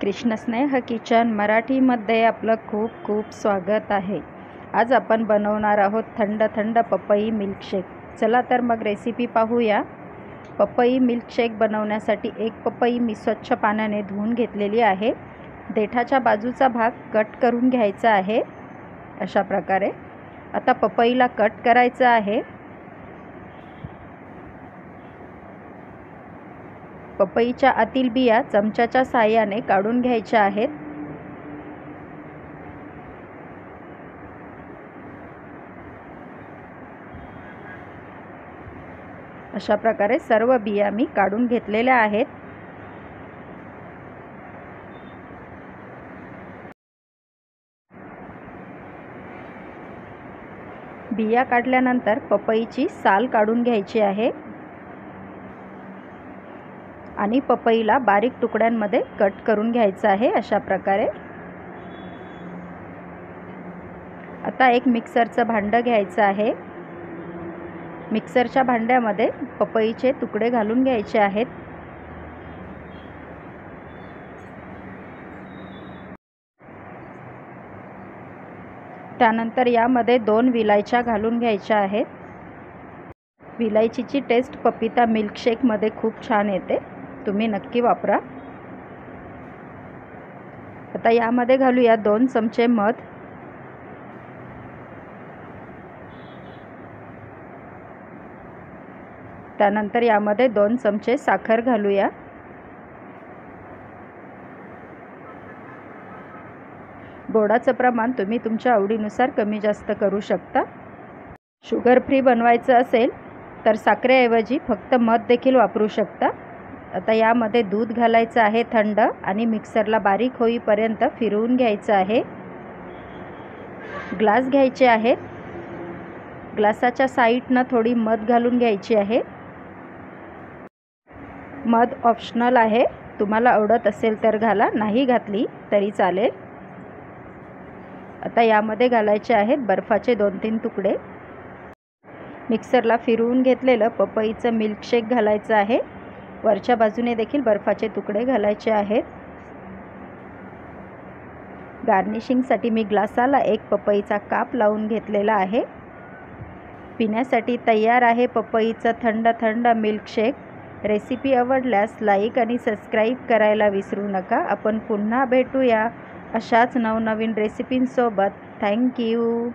कृष्णस्नेह kitchen मराठीमध्ये आपलं खूप खूप स्वागत आहे। आज आपण बनवणार आहोत थंड थंड पपई मिल्कशेक। चला तर मग रेसिपी पाहूया। पपई मिल्कशेक बनवण्यासाठी एक पपई मी स्वच्छ पाण्याने धुवून घेतलेली आहे। देठाच्या बाजूचा भाग कट करून घ्यायचा आहे अशा प्रकारे। आता पपईला कट करायचं आहे। पपईच्या आतील बिया चमच्याच्या साहाय्याने काढून घ्यायच्या आहेत। अशा प्रकारे सर्व बिया मी काढून घेतलेल्या आहेत। बिया काढल्यानंतर पपईची साल काढून घ्यायची आहे आणि पपईला बारीक तुकड्यांमध्ये कट करून घ्यायचं आहे अशा प्रकारे। आता एक मिक्सरचं भांडं घ्यायचं आहे। मिक्सरच्या भांड्यामध्ये पपईचे तुकडे घालून घ्यायचे आहेत। त्यानंतर यामध्ये 2 विलायच्या घालून घ्यायच्या आहेत। विलायचीची टेस्ट पपीता मिल्कशेकमध्ये खूप छान येते, तुम्ही नक्की वापरा। आता यामध्ये घालूया 2 चमचे मध, त्यानंतर यामध्ये 2 चमचे साखर घालूया। गोडाचं प्रमाण तुम्ही तुमच्या आवडीनुसार कमी जास्त करू शकता। शुगर फ्री बनवायचं असेल तर साखरेऐवजी फक्त मध देखील वापरू शकता। आता यामध्ये दूध घालायचं आहे थंड आणि मिक्सरला बारीक होईपर्यंत फिरवून घ्यायचं आहे। ग्लास घ्यायचे आहेत। ग्लासाच्या साईडनं थोडी मध घालून घ्यायची आहे। मध ऑप्शनल आहे, तुम्हाला आवडत असेल तर घाला, नाही घातली तरी चालेल। आता यामध्ये घालायचे आहेत बर्फाचे 2-3 तुकडे। मिक्सरला फिरवून घेतलेलं पपईचं मिल्कशेक घालायचं आहे। वरच्या बाजूने देखील बर्फाचे तुकडे घालायचे आहेत। गार्निशिंगसाठी मी ग्लासाला एक पपईचा काप लावून घेतलेला आहे। पिण्यासाठी तयार आहे पपईचं थंड थंड मिल्कशेक। रेसिपी आवडल्यास लाईक आणि सबस्क्राईब करायला विसरू नका। आपण पुन्हा भेटूया अशाच नवनवीन रेसिपींसोबत। थँक्यू।